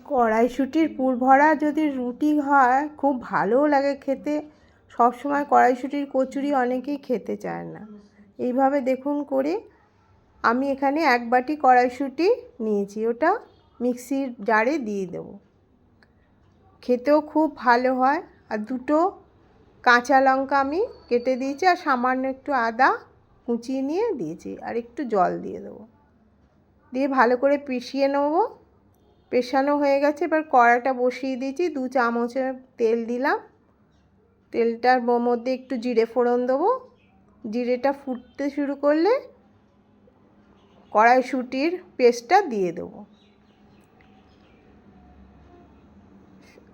কড়াইশুঁটির পুর ভরা যদি রুটি হয় খুব ভালোও লাগে খেতে। সবসময় কড়াইশুঁটির কচুরি অনেকেই খেতে চায় না। এইভাবে দেখুন করে আমি এখানে 1 বাটি কড়াইশুঁটি নিয়েছি, ওটা মিক্সির জারে দিয়ে দেবো। খেতেও খুব ভালো হয়। আর 2টো কাঁচা লঙ্কা আমি কেটে দিয়েছি, আর সামান্য একটু আদা কুচিয়ে নিয়ে দিয়েছি, আর একটু জল দিয়ে দেবো। দিয়ে ভালো করে পিষিয়ে নেবো। পেষানো হয়ে গেছে। এবার কড়াটা বসিয়ে দিয়েছি, 2 চামচের তেল দিলাম। তেলটার মধ্যে একটু জিরে ফোড়ন দেবো। জিরেটা ফুটতে শুরু করলে কড়াইশুঁটির পেস্টটা দিয়ে দেবো।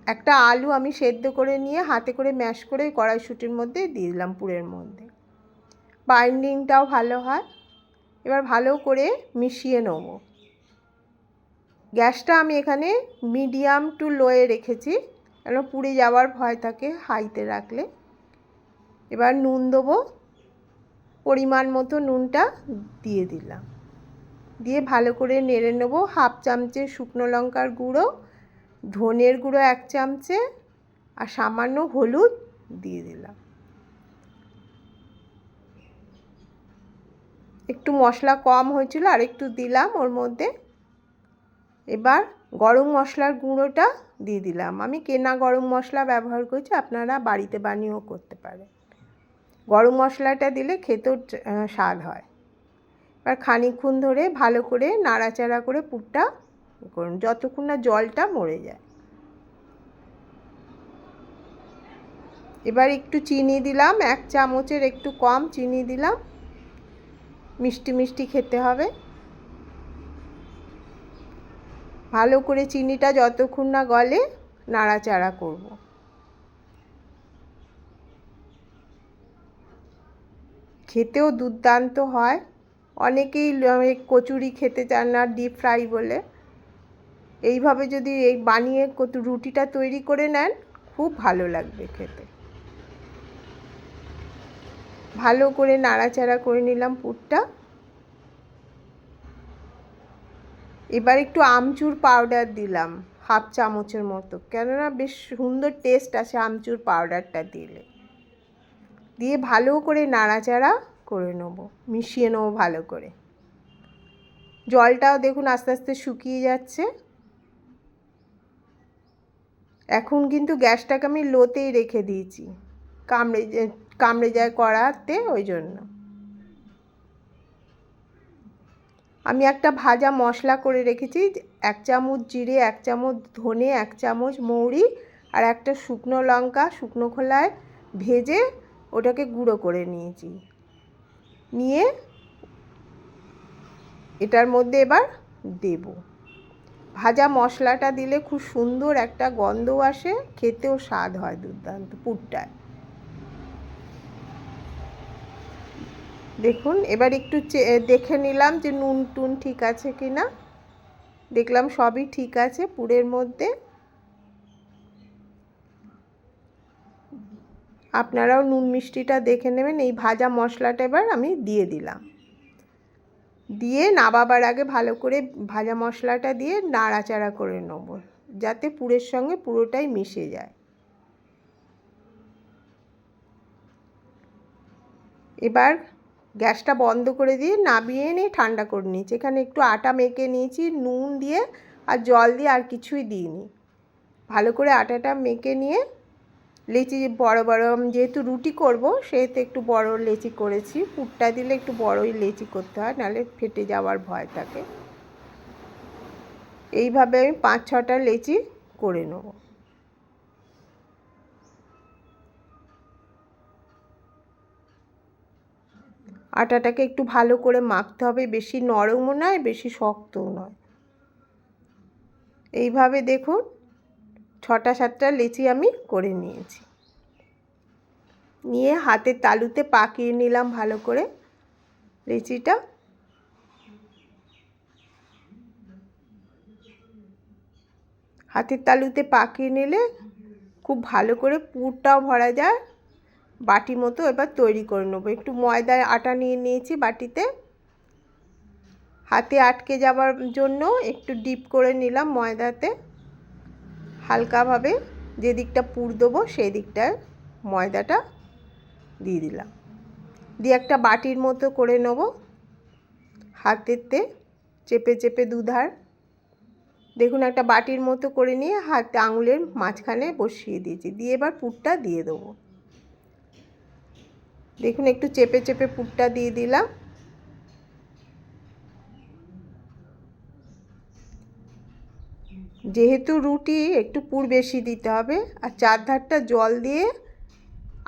একটা আলু আমি সেদ্ধ করে নিয়ে হাতে করে ম্যাশ করে কড়াইশুঁটির মধ্যে দিয়ে দিলাম, পুরের মধ্যে। বাইন্ডিংটাও ভালো হয়। এবার ভালো করে মিশিয়ে নেব। গ্যাসটা আমি এখানে মিডিয়াম টু লোয়ে রেখেছি, কেন পুড়ে যাওয়ার ভয় থাকে হাইতে রাখলে। এবার নুন দেবো, পরিমাণ মতো নুনটা দিয়ে দিলাম। দিয়ে ভালো করে নেড়ে নেব। 1/2 চামচে শুকনো লঙ্কার গুঁড়ো, ধনের গুঁড়ো 1 চামচে, আর সামান্য হলুদ দিয়ে দিলাম। একটু মশলা কম হয়েছিল, আর একটু দিলাম ওর মধ্যে। এবার গরম মশলার গুঁড়োটা দিয়ে দিলাম। আমি কেনা গরম মশলা ব্যবহার করছি, আপনারা বাড়িতে বানিয়েও করতে পারেন। গরম মশলাটা দিলে খেতেও স্বাদ হয়। এবার খানিকক্ষণ ধরে ভালো করে নাড়াচাড়া করে পুরটা করুন, যতক্ষণ না জলটা মরে যায়। এবার একটু চিনি দিলাম, 1 চামচের একটু কম চিনি দিলাম। মিষ্টি মিষ্টি খেতে হবে। ভালো করে চিনিটা যতক্ষণ না গলে নাড়াচাড়া করব। খেতেও দুর্দান্ত হয়। অনেকেই কচুরি খেতে চান না ডিপ ফ্রাই বলে। এইভাবে যদি বানিয়ে রুটিটা তৈরি করে নেন, খুব ভালো লাগবে খেতে। ভালো করে নাড়াচাড়া করে নিলাম পুরটা। এবার একটু আমচুর পাউডার দিলাম 1/2 চামচের মতো, কেননা বেশ সুন্দর টেস্ট আসে আমচুর পাউডারটা দিলে। দিয়ে ভালো করে নাড়াচাড়া করে নেব, মিশিয়ে নেব ভালো করে। জলটাও দেখুন আস্তে আস্তে শুকিয়ে যাচ্ছে। এখন কিন্তু গ্যাসটাকে আমি লোতেই রেখে দিয়েছি, কামড়ে যায় কড়াতে, ওই জন্য। আমি একটা ভাজা মশলা করে রেখেছি, 1 চামচ জিরে, 1 চামচ ধনে, 1 চামচ মৌরি, আর একটা শুকনো লঙ্কা শুকনো খোলায় ভেজে ওটাকে গুঁড়ো করে নিয়েছি। নিয়ে এটার মধ্যে এবার দেব। ভাজা মশলাটা দিলে খুব সুন্দর একটা গন্ধ আসে, খেতেও স্বাদ হয় দুর্দান্ত পুরটায়। দেখুন এবার একটু দেখে নিলাম যে নুন টুন ঠিক আছে কি না। দেখলাম সবই ঠিক আছে পুরের মধ্যে। আপনারাও নুন মিষ্টিটা দেখে নেবেন। এই ভাজা মশলাটা এবার আমি দিয়ে দিলাম। দিয়ে নামাবার আগে ভালো করে ভাজা মশলাটা দিয়ে নাড়াচাড়া করে নেব, যাতে পুরের সঙ্গে পুরোটাই মিশে যায়। এবার গ্যাসটা বন্ধ করে দিয়ে নামিয়ে নিয়ে ঠান্ডা করে নিয়েছি। এখানে একটু আটা মেখে নিয়েছি নুন দিয়ে, আর জল দিয়ে, আর কিছুই দিইনি। ভালো করে আটাটা মেখে নিয়ে লেচি বড় বড়, যেহেতু রুটি করব সেহেতু একটু বড় লেচি করেছি। পুরটা দিলে একটু বড়ই লেচি করতে হয়, নাহলে ফেটে যাওয়ার ভয় থাকে। এইভাবে আমি 5-6টা লেচি করে নেব। আটাটাকে একটু ভালো করে মাখতে হবে, বেশি নরমও নয় বেশি শক্তও নয়। এইভাবে দেখুন 6টা-7টা লেচি আমি করে নিয়েছি। নিয়ে হাতের তালুতে পাকিয়ে নিলাম ভালো করে লেচিটা। হাতের তালুতে পাকিয়ে নিলে খুব ভালো করে পুরটাও ভরা যায়। বাটি মতো এবার তৈরি করে নেবো। একটু ময়দার আটা নিয়ে নিয়েছি বাটিতে। হাতে আটকে যাওয়ার জন্য একটু ডিপ করে নিলাম ময়দাতে। হালকাভাবে যে দিকটা পুর দেবো সেই দিকটায় ময়দাটা দিয়ে দিলাম, দিয়ে একটা বাটির মতো করে নেব, হাতেতে চেপে চেপে দুধার। দেখুন একটা বাটির মতো করে নিয়ে হাতে আঙুলের মাঝখানে বসিয়ে দিয়েছি, দিয়ে এবার পুরটা দিয়ে দেবো। দেখুন একটু চেপে চেপে পুরটা দিয়ে দিলাম। যেহেতু রুটি একটু পুর বেশি দিতে হবে, আর চারধারটা জল দিয়ে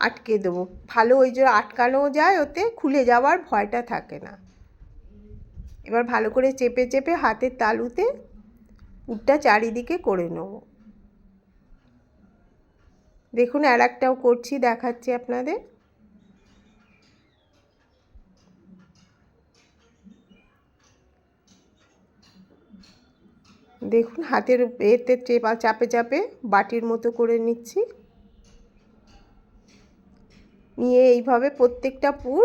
আটকে দেবো, ভালো ওই যে আটকানো যায়, ওতে খুলে যাওয়ার ভয়টা থাকে না। এবার ভালো করে চেপে চেপে হাতের তালুতে পুরটা চারিদিকে করে নেব। দেখুন আর একটাও করছি, দেখাচ্ছি আপনাদের। দেখুন হাতের এতে চাপে চাপে বাটির মতো করে নিচ্ছি, নিয়ে এইভাবে প্রত্যেকটা পুর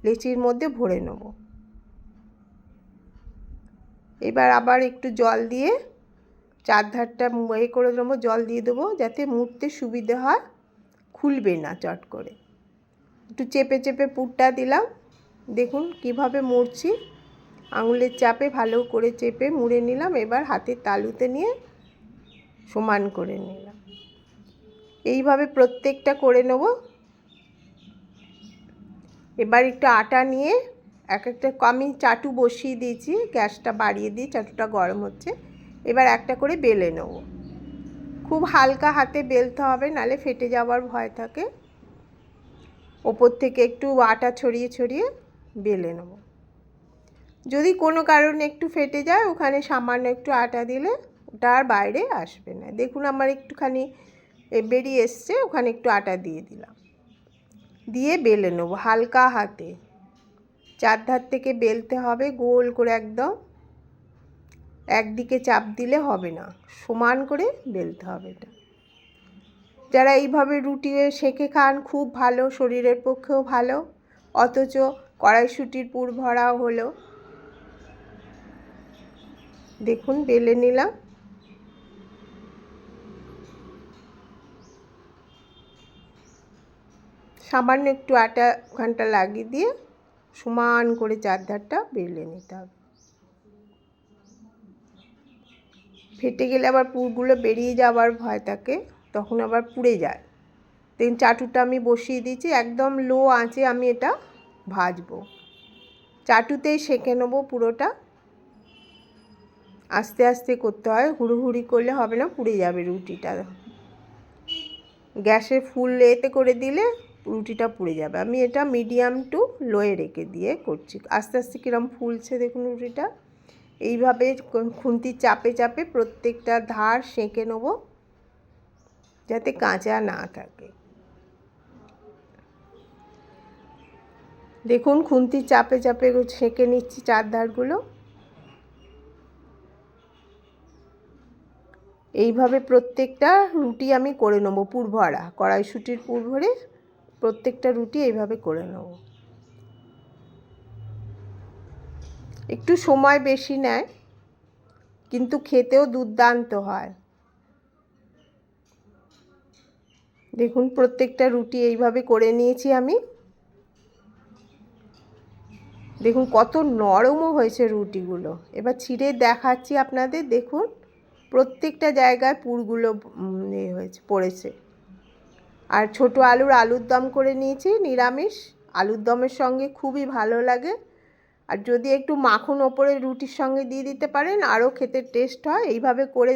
লেচির মধ্যে ভরে নেব। এবার আবার একটু জল দিয়ে চারধারটা করে নেবো, জল দিয়ে দেবো যাতে মুড়তে সুবিধে হয়, খুলবে না চট করে। একটু চেপে চেপে পুরটা দিলাম, দেখুন কিভাবে মুড়ছি, আঙুলের চাপে ভালো করে চেপে মুড়ে নিলাম। এবার হাতের তালুতে নিয়ে সমান করে নিলাম। এইভাবে প্রত্যেকটা করে নেব। এবার একটু আটা নিয়ে একটা আমি চাটু বসিয়ে দিয়েছি, গ্যাসটা বাড়িয়ে দিয়ে চাটুটা গরম হচ্ছে। এবার একটা করে বেলে নেব, খুব হালকা হাতে বেলতে হবে, নালে ফেটে যাওয়ার ভয় থাকে। ওপর থেকে একটু আটা ছড়িয়ে ছড়িয়ে বেলে নেব। যদি কোনো কারণে একটু ফেটে যায়, ওখানে সামান্য একটু আটা দিলে ওটা আর বাইরে আসবে না। দেখুন আমার একটুখানি বেরিয়ে এসছে, ওখানে একটু আটা দিয়ে দিলাম, দিয়ে বেলে নেব হালকা হাতে। চারধার থেকে বেলতে হবে গোল করে, একদম একদিকে চাপ দিলে হবে না, সমান করে বেলতে হবে এটা। যারা এইভাবে রুটি সেঁকে খান খুব ভালো, শরীরের পক্ষেও ভালো, অথচ কড়াইশুঁটির পুর ভরাও হলো। দেখুন বেলে নিলাম। সামান্য একটু আটা ওখানটা লাগিয়ে দিয়ে সমান করে চারধারটা বেলে নিতে হবে। ফেটে গেলে আবার পুরগুলো বেরিয়ে যাওয়ার ভয় থাকে, তখন আবার পুড়ে যায়। দেখুন চাটুটা আমি বসিয়ে দিয়েছি, একদম লো আঁচে আমি এটা ভাজবো। চাটুতেই সেঁকে নেবো পুরোটা, আস্তে আস্তে করতে হয়, হুড়োহুড়ি করলে হবে না, পুড়ে যাবে রুটিটা। গ্যাসে ফুল এতে করে দিলে রুটিটা পুড়ে যাবে। আমি এটা মিডিয়াম টু লোয়ে রেখে দিয়ে করছি। আস্তে আস্তে কীরকম ফুলছে দেখুন রুটিটা। এইভাবে খুন্তির চাপে চাপে প্রত্যেকটা ধার সেঁকে নেব, যাতে কাঁচা না থাকে। দেখুন খুন্তির চাপে চাপে সেঁকে নিচ্ছি চারধারগুলো। এইভাবে প্রত্যেকটা রুটি আমি করে নেব, পুর ভরা কড়াইশুঁটির পুর ভরে প্রত্যেকটা রুটি এইভাবে করে নেব। একটু সময় বেশি নেয়, কিন্তু খেতেও দুর্দান্ত হয়। দেখুন প্রত্যেকটা রুটি এইভাবে করে নিয়েছি আমি। দেখুন কত নরমও হয়েছে রুটিগুলো। এবার ছিঁড়ে দেখাচ্ছি আপনাদের। দেখুন প্রত্যেকটা জায়গায় পুরগুলো হয়েছে, পড়েছে। আর ছোট আলুর দম করে নিয়েছি, নিরামিষ। আলুর দমের সঙ্গে খুবই ভালো লাগে, আর যদি একটু মাখন ওপরে রুটির সঙ্গে দিয়ে দিতে পারেন আরও খেতে টেস্ট হয়। এইভাবে করে